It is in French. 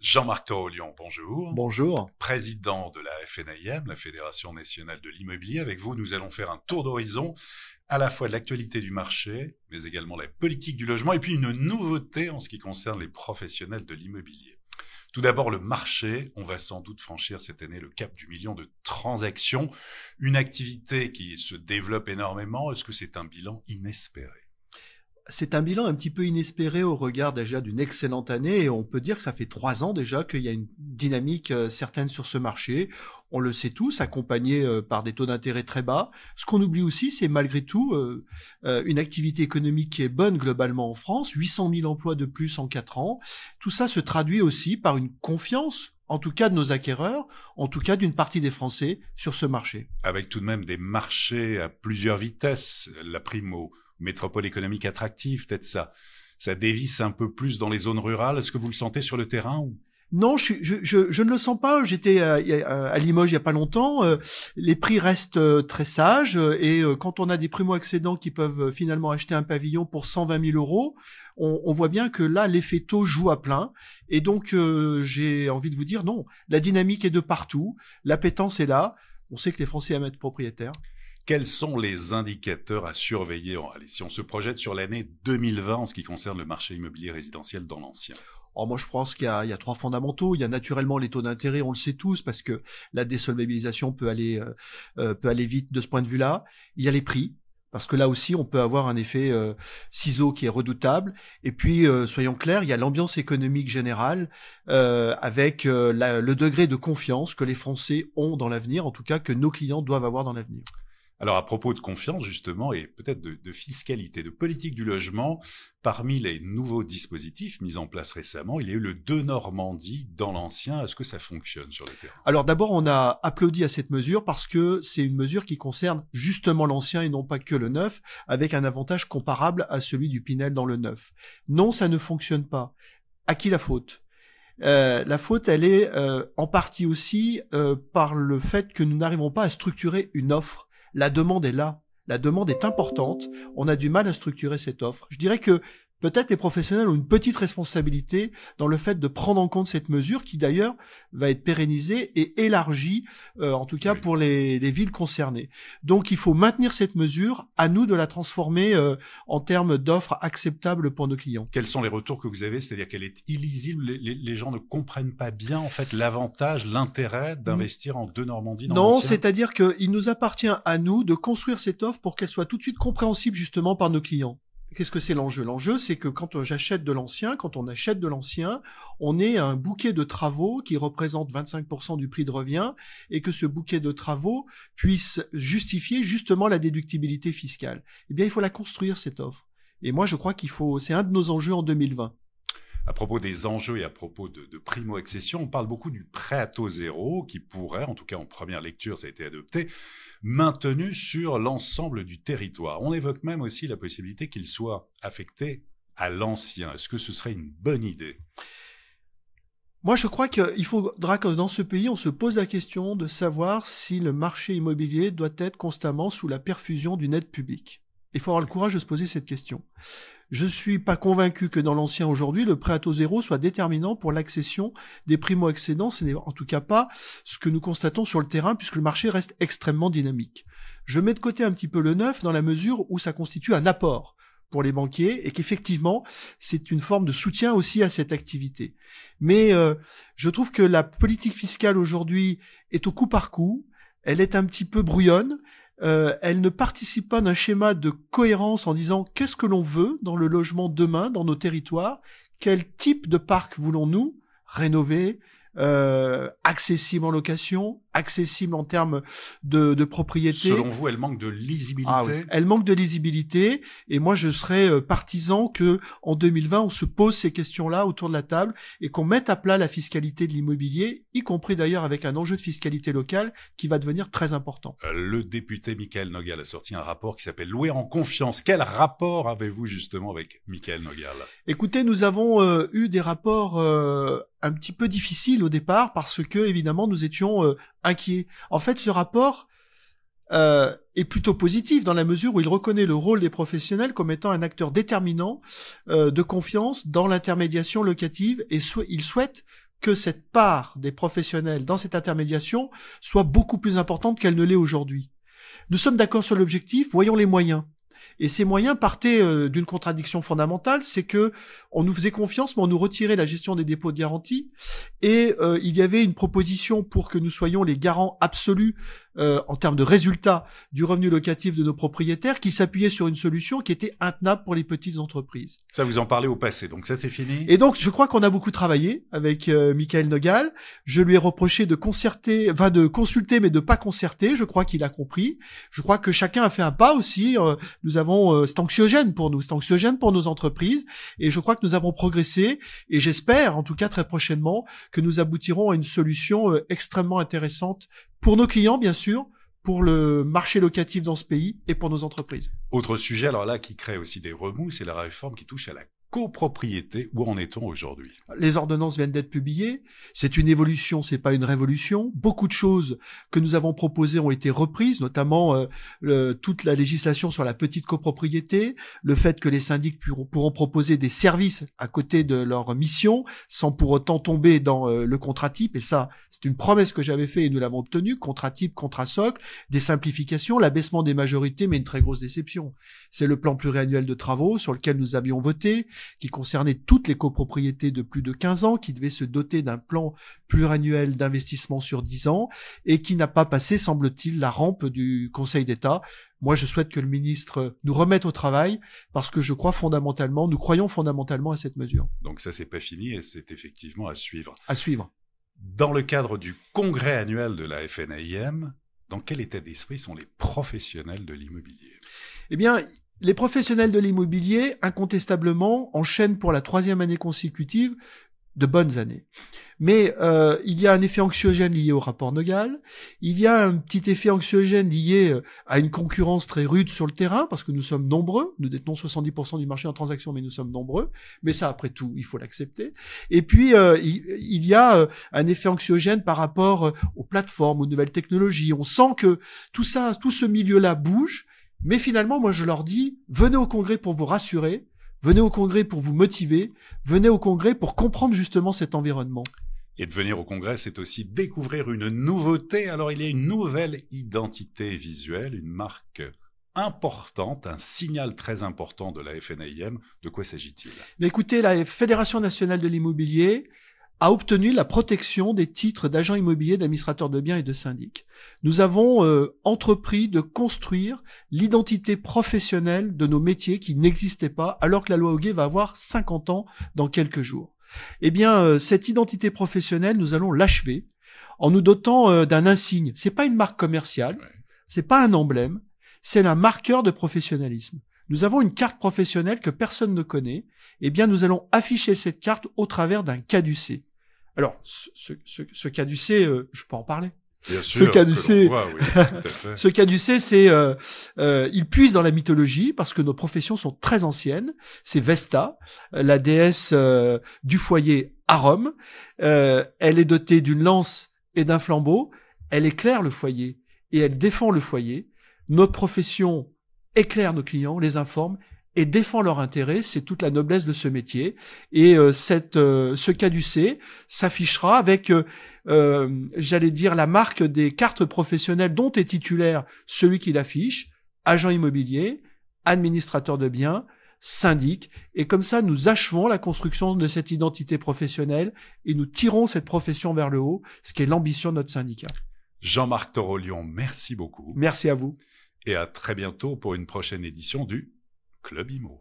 Jean-Marc Torolion, bonjour. Bonjour. Président de la FNIM, la Fédération nationale de l'immobilier. Avec vous, nous allons faire un tour d'horizon à la fois de l'actualité du marché, mais également la politique du logement et puis une nouveauté en ce qui concerne les professionnels de l'immobilier. Tout d'abord, le marché. On va sans doute franchir cette année le cap du million de transactions. Une activité qui se développe énormément. Est-ce que c'est un bilan inespéré ? C'est un bilan un petit peu inespéré au regard déjà d'une excellente année et on peut dire que ça fait 3 ans déjà qu'il y a une dynamique certaine sur ce marché. On le sait tous, accompagné par des taux d'intérêt très bas. Ce qu'on oublie aussi, c'est malgré tout une activité économique qui est bonne globalement en France, 800 000 emplois de plus en 4 ans. Tout ça se traduit aussi par une confiance, en tout cas de nos acquéreurs, en tout cas d'une partie des Français sur ce marché. Avec tout de même des marchés à plusieurs vitesses, la primo, métropole économique attractive, peut-être ça dévisse un peu plus dans les zones rurales. Est-ce que vous le sentez sur le terrain ou... Non, je ne le sens pas. J'étais à Limoges il y a pas longtemps. Les prix restent très sages et quand on a des primo-accédants qui peuvent finalement acheter un pavillon pour 120 000 euros, on voit bien que là, l'effet taux joue à plein. Et donc, j'ai envie de vous dire non, la dynamique est de partout. L'appétence est là. On sait que les Français aiment être propriétaires. Quels sont les indicateurs à surveiller si on se projette sur l'année 2020 en ce qui concerne le marché immobilier résidentiel dans l'ancien? Alors moi, je pense qu'il y a 3 fondamentaux. Il y a naturellement les taux d'intérêt, on le sait tous, parce que la désolvabilisation peut aller vite de ce point de vue-là. Il y a les prix, parce que là aussi, on peut avoir un effet ciseau qui est redoutable. Et puis, soyons clairs, il y a l'ambiance économique générale avec le degré de confiance que les Français ont dans l'avenir, en tout cas que nos clients doivent avoir dans l'avenir. Alors, à propos de confiance, justement, et peut-être de fiscalité, de politique du logement, parmi les nouveaux dispositifs mis en place récemment, il y a eu le Denormandie dans l'ancien. Est-ce que ça fonctionne sur le terrain? Alors d'abord, on a applaudi à cette mesure parce que c'est une mesure qui concerne justement l'ancien et non pas que le neuf, avec un avantage comparable à celui du Pinel dans le neuf. Non, ça ne fonctionne pas. À qui la faute? La faute, elle est en partie aussi par le fait que nous n'arrivons pas à structurer une offre. La demande est là. La demande est importante. On a du mal à structurer cette offre. Je dirais que peut-être les professionnels ont une petite responsabilité dans le fait de prendre en compte cette mesure qui d'ailleurs va être pérennisée et élargie, en tout cas pour les villes concernées. Donc il faut maintenir cette mesure, à nous de la transformer en termes d'offres acceptables pour nos clients. Quels sont les retours que vous avez? C'est-à-dire qu'elle est illisible, les gens ne comprennent pas bien en fait l'avantage, l'intérêt d'investir en Denormandie dans Non, l'ancien? c'est-à-dire qu'il nous appartient à nous de construire cette offre pour qu'elle soit tout de suite compréhensible justement par nos clients. Qu'est-ce que c'est l'enjeu? L'enjeu, c'est que quand on achète de l'ancien, on ait un bouquet de travaux qui représente 25% du prix de revient et que ce bouquet de travaux puisse justifier justement la déductibilité fiscale. Eh bien, il faut la construire, cette offre. Et moi, je crois c'est un de nos enjeux en 2020. À propos des enjeux et à propos de primo-accession, on parle beaucoup du prêt à taux zéro qui pourrait, en tout cas en première lecture, ça a été adopté, maintenu sur l'ensemble du territoire. On évoque même aussi la possibilité qu'il soit affecté à l'ancien. Est-ce que ce serait une bonne idée? Moi, je crois qu'il faudra que dans ce pays, on se pose la question de savoir si le marché immobilier doit être constamment sous la perfusion d'une aide publique. Il faut avoir le courage de se poser cette question. Je suis pas convaincu que dans l'ancien aujourd'hui, le prêt à taux zéro soit déterminant pour l'accession des primo-accédants. Ce n'est en tout cas pas ce que nous constatons sur le terrain puisque le marché reste extrêmement dynamique. Je mets de côté un petit peu le neuf dans la mesure où ça constitue un apport pour les banquiers et qu'effectivement, c'est une forme de soutien aussi à cette activité. Mais je trouve que la politique fiscale aujourd'hui est au coup par coup. Elle est un petit peu brouillonne. Elle ne participe pas d'un schéma de cohérence en disant qu'est-ce que l'on veut dans le logement demain, dans nos territoires, quel type de parc voulons-nous rénover, accessible en location, accessible en termes de propriété. Selon vous, elle manque de lisibilité? Ah oui, elle manque de lisibilité et moi je serais partisan que en 2020 on se pose ces questions-là autour de la table et qu'on mette à plat la fiscalité de l'immobilier, y compris d'ailleurs avec un enjeu de fiscalité locale qui va devenir très important. Le député Michael Nogal a sorti un rapport qui s'appelle Louer en confiance. Quel rapport avez-vous justement avec Michael Nogal? Écoutez, nous avons eu des rapports un petit peu difficiles au départ parce que évidemment nous étions inquiets. En fait, ce rapport est plutôt positif dans la mesure où il reconnaît le rôle des professionnels comme étant un acteur déterminant de confiance dans l'intermédiation locative et il souhaite que cette part des professionnels dans cette intermédiation soit beaucoup plus importante qu'elle ne l'est aujourd'hui. Nous sommes d'accord sur l'objectif, voyons les moyens. Et ces moyens partaient d'une contradiction fondamentale, c'est que on nous faisait confiance, mais on nous retirait la gestion des dépôts de garantie. Et il y avait une proposition pour que nous soyons les garants absolus en termes de résultats du revenu locatif de nos propriétaires, qui s'appuyait sur une solution qui était intenable pour les petites entreprises. Ça, vous en parlez au passé, donc ça c'est fini. Et donc, je crois qu'on a beaucoup travaillé avec Michael Nogal. Je lui ai reproché de consulter, mais de pas concerter. Je crois qu'il a compris. Je crois que chacun a fait un pas aussi. C'est anxiogène pour nous, c'est anxiogène pour nos entreprises. Et je crois que nous avons progressé. Et j'espère, en tout cas très prochainement, que nous aboutirons à une solution extrêmement intéressante pour nos clients, bien sûr, pour le marché locatif dans ce pays et pour nos entreprises. Autre sujet, alors là, qui crée aussi des remous, c'est la réforme qui touche à la copropriété. Où en est-on aujourd'hui? Les ordonnances viennent d'être publiées. C'est une évolution, c'est pas une révolution. Beaucoup de choses que nous avons proposées ont été reprises, notamment toute la législation sur la petite copropriété, le fait que les syndics pourront proposer des services à côté de leur mission, sans pour autant tomber dans le contrat type. Et ça, c'est une promesse que j'avais faite et nous l'avons obtenue. Contrat type, contrat socle, des simplifications, l'abaissement des majorités, mais une très grosse déception. C'est le plan pluriannuel de travaux sur lequel nous avions voté, qui concernait toutes les copropriétés de plus de 15 ans, qui devait se doter d'un plan pluriannuel d'investissement sur 10 ans, et qui n'a pas passé, semble-t-il, la rampe du Conseil d'État. Moi, je souhaite que le ministre nous remette au travail, parce que nous croyons fondamentalement à cette mesure. Donc ça, c'est pas fini, et c'est effectivement à suivre. À suivre. Dans le cadre du congrès annuel de la FNAIM, dans quel état d'esprit sont les professionnels de l'immobilier? Eh bien, les professionnels de l'immobilier, incontestablement, enchaînent pour la 3e année consécutive de bonnes années. Mais il y a un effet anxiogène lié au rapport Nogal, il y a un petit effet anxiogène lié à une concurrence très rude sur le terrain, parce que nous sommes nombreux, nous détenons 70% du marché en transaction, mais nous sommes nombreux, mais ça, après tout, il faut l'accepter. Et puis, il y a un effet anxiogène par rapport aux plateformes, aux nouvelles technologies. On sent que tout ce milieu-là bouge. Mais finalement, moi, je leur dis, venez au congrès pour vous rassurer, venez au congrès pour vous motiver, venez au congrès pour comprendre justement cet environnement. Et de venir au congrès, c'est aussi découvrir une nouveauté. Alors, il y a une nouvelle identité visuelle, une marque importante, un signal très important de la FNAIM. De quoi s'agit-il? Mais écoutez, la Fédération nationale de l'immobilier a obtenu la protection des titres d'agents immobiliers, d'administrateurs de biens et de syndics. Nous avons entrepris de construire l'identité professionnelle de nos métiers qui n'existait pas, alors que la loi Hoguet va avoir 50 ans dans quelques jours. Eh bien, cette identité professionnelle, nous allons l'achever en nous dotant d'un insigne. C'est pas une marque commerciale, c'est pas un emblème, c'est un marqueur de professionnalisme. Nous avons une carte professionnelle que personne ne connaît. Eh bien, nous allons afficher cette carte au travers d'un caducée. Alors, ce caducée, je peux en parler. Bien sûr, ce caducée, c'est, il puise dans la mythologie parce que nos professions sont très anciennes. C'est Vesta, la déesse du foyer à Rome. Elle est dotée d'une lance et d'un flambeau. Elle éclaire le foyer et elle défend le foyer. Notre profession éclaire nos clients, les informe et défend leurs intérêts. C'est toute la noblesse de ce métier. Et ce caducée s'affichera avec, j'allais dire, la marque des cartes professionnelles dont est titulaire celui qui l'affiche, agent immobilier, administrateur de biens, syndic. Et comme ça, nous achevons la construction de cette identité professionnelle et nous tirons cette profession vers le haut, ce qui est l'ambition de notre syndicat. Jean-Marc Torolion, merci beaucoup. Merci à vous. Et à très bientôt pour une prochaine édition du Club Imo.